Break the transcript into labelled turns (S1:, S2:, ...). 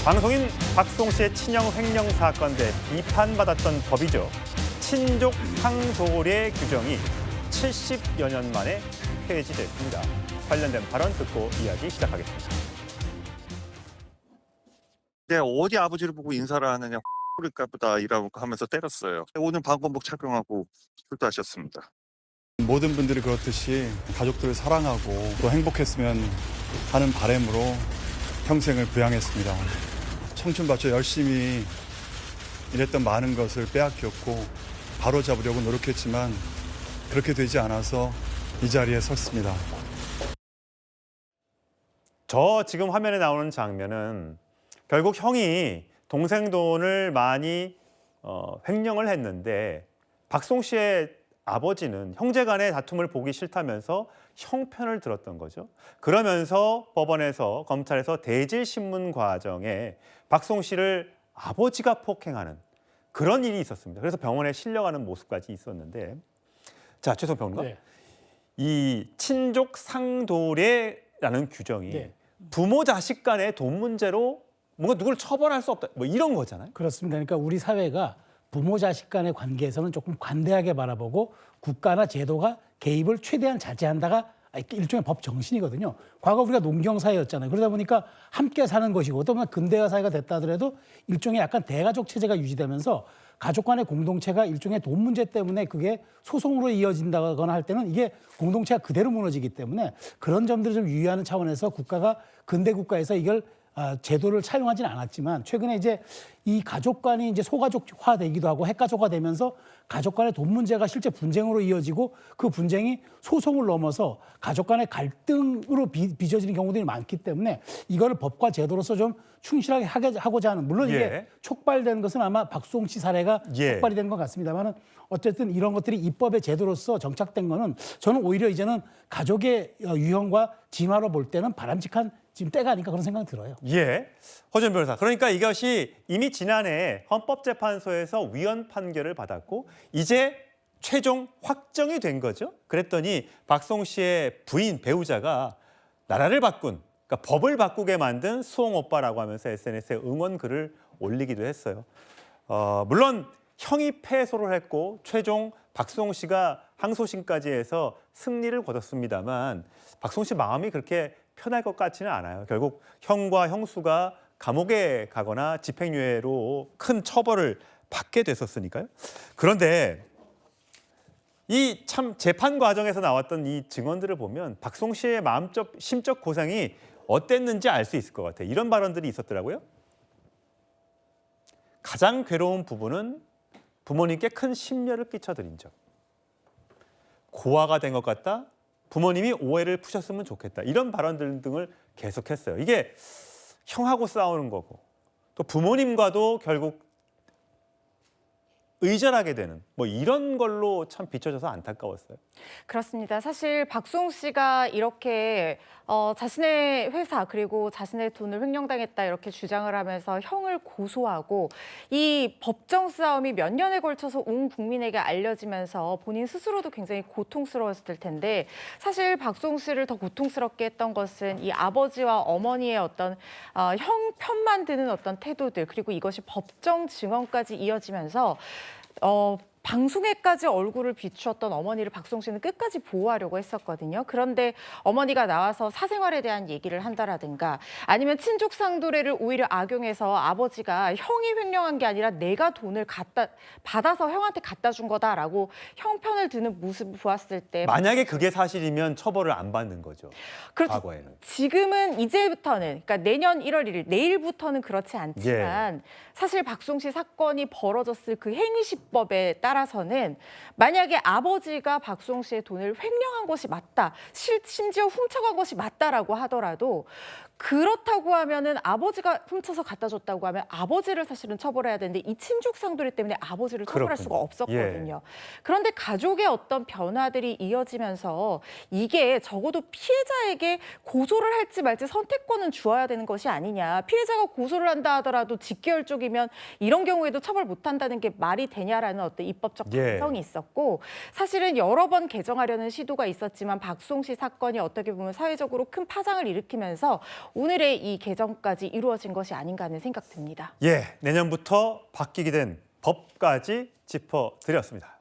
S1: 방송인 박송 씨의 친형 횡령 사건 대 비판받았던 법이죠. 친족 상도례 규정이 70여 년 만에 폐지됐습니다. 관련된 발언 듣고 이야기 시작하겠습니다.
S2: 내 어디 아버지를 보고 인사를 하느냐, 그럴까 보다 이라고 하면서 때렸어요. 오늘 방검복 착용하고 출두하셨습니다.
S3: 모든 분들이 그렇듯이 가족들을 사랑하고 또 행복했으면 하는 바람으로 평생을 부양했습니다. 청춘 바쳐 열심히 일했던 많은 것을 빼앗겼고 바로잡으려고 노력했지만 그렇게 되지 않아서 이 자리에 섰습니다.
S1: 저 지금 화면에 나오는 장면은 결국 형이 동생 돈을 많이 횡령을 했는데 박송 씨의 아버지는 형제 간의 다툼을 보기 싫다면서 형편을 들었던 거죠. 그러면서 법원에서 검찰에서 대질신문 과정에 박송 씨를 아버지가 폭행하는 그런 일이 있었습니다. 그래서 병원에 실려가는 모습까지 있었는데, 자, 최성 평론가,
S4: 네.
S1: 이 친족 상도례라는 규정이
S4: 네.
S1: 부모 자식 간의 돈 문제로 뭔가 누구를 처벌할 수 없다, 뭐 이런 거잖아요.
S4: 그렇습니다. 그러니까 우리 사회가 부모 자식 간의 관계에서는 조금 관대하게 바라보고 국가나 제도가 개입을 최대한 자제한다가 일종의 법 정신이거든요. 과거 우리가 농경 사회였잖아요. 그러다 보니까 함께 사는 것이고 또 근대화 사회가 됐다 하더라도 일종의 약간 대가족 체제가 유지되면서 가족 간의 공동체가 일종의 돈 문제 때문에 그게 소송으로 이어진다거나 할 때는 이게 공동체가 그대로 무너지기 때문에 그런 점들을 좀 유의하는 차원에서 국가가 근대 국가에서 이걸 제도를 차용하지는 않았지만 최근에 이제 이 가족 간이 이제 소가족화 되기도 하고 핵가족화 되면서 가족 간의 돈 문제가 실제 분쟁으로 이어지고 그 분쟁이 소송을 넘어서 가족 간의 갈등으로 빚어지는 경우들이 많기 때문에 이거를 법과 제도로서 좀 충실하게 하고자 하는, 물론 이게
S1: 예.
S4: 촉발된 것은 아마 박수홍 씨 사례가
S1: 예.
S4: 촉발이 된 것 같습니다만은 어쨌든 이런 것들이 입법의 제도로서 정착된 거는 저는 오히려 이제는 가족의 유형과 진화로 볼 때는 바람직한 지금 때가 아닐까 그런 생각이 들어요.
S1: 예, 허준 변호사. 그러니까 이것이 이미 지난해 헌법재판소에서 위헌 판결을 받았고 이제 최종 확정이 된 거죠. 그랬더니 박송 씨의 부인, 배우자가 나라를 바꾼, 그러니까 법을 바꾸게 만든 수홍 오빠라고 하면서 SNS에 응원 글을 올리기도 했어요. 물론 형이 패소를 했고 최종 박송 씨가 항소심까지 해서 승리를 거뒀습니다만 박송 씨 마음이 그렇게 편할 것 같지는 않아요. 결국 형과 형수가 감옥에 가거나 집행유예로 큰 처벌을 받게 됐었으니까요. 그런데 이 참 재판 과정에서 나왔던 이 증언들을 보면 박송 씨의 마음적, 심적 고생이 어땠는지 알 수 있을 것 같아요. 이런 발언들이 있었더라고요. 가장 괴로운 부분은 부모님께 큰 심려를 끼쳐드린 적. 고아가 된 것 같다. 부모님이 오해를 푸셨으면 좋겠다. 이런 발언들 등을 계속했어요. 이게 형하고 싸우는 거고 또 부모님과도 결국 의절하게 되는 뭐 이런 걸로 참 비춰져서 안타까웠어요.
S5: 그렇습니다. 사실 박수홍 씨가 이렇게 자신의 회사 그리고 자신의 돈을 횡령당했다 이렇게 주장을 하면서 형을 고소하고 이 법정 싸움이 몇 년에 걸쳐서 온 국민에게 알려지면서 본인 스스로도 굉장히 고통스러웠을 텐데 사실 박수홍 씨를 더 고통스럽게 했던 것은 이 아버지와 어머니의 어떤 형 편만 드는 어떤 태도들 그리고 이것이 법정 증언까지 이어지면서 방송에까지 얼굴을 비추었던 어머니를 박수홍 씨는 끝까지 보호하려고 했었거든요. 그런데 어머니가 나와서 사생활에 대한 얘기를 한다라든가 아니면 친족 상도례를 오히려 악용해서 아버지가 형이 횡령한 게 아니라 내가 돈을 받아서 형한테 갖다 준 거다라고 형편을 드는 모습을 보았을 때
S1: 만약에 그게 사실이면 처벌을 안 받는 거죠.
S5: 그렇죠.
S1: 과거에는.
S5: 지금은 이제부터는 그러니까 내년 1월 1일 내일부터는 그렇지 않지만 사실 박수홍 씨 사건이 벌어졌을 그 행위시법에 따라서는 만약에 아버지가 박수홍 씨의 돈을 횡령한 것이 맞다, 심지어 훔쳐간 것이 맞다라고 하더라도 그렇다고 하면은 아버지가 훔쳐서 갖다 줬다고 하면 아버지를 사실은 처벌해야 되는데 이 친족 상도례 때문에 아버지를 처벌할 수가 없었거든요. 그런데 가족의 어떤 변화들이 이어지면서 이게 적어도 피해자에게 고소를 할지 말지 선택권은 주어야 되는 것이 아니냐. 피해자가 고소를 한다 하더라도 직계열 쪽이면 이런 경우에도 처벌 못한다는 게 말이 되냐라는 어떤 입법적 가능성이 있었고 사실은 여러 번 개정하려는 시도가 있었지만 박수홍 씨 사건이 어떻게 보면 사회적으로 큰 파장을 일으키면서 오늘의 이 개정까지 이루어진 것이 아닌가 하는 생각 듭니다.
S1: 예, 내년부터 바뀌게 된 법까지 짚어드렸습니다.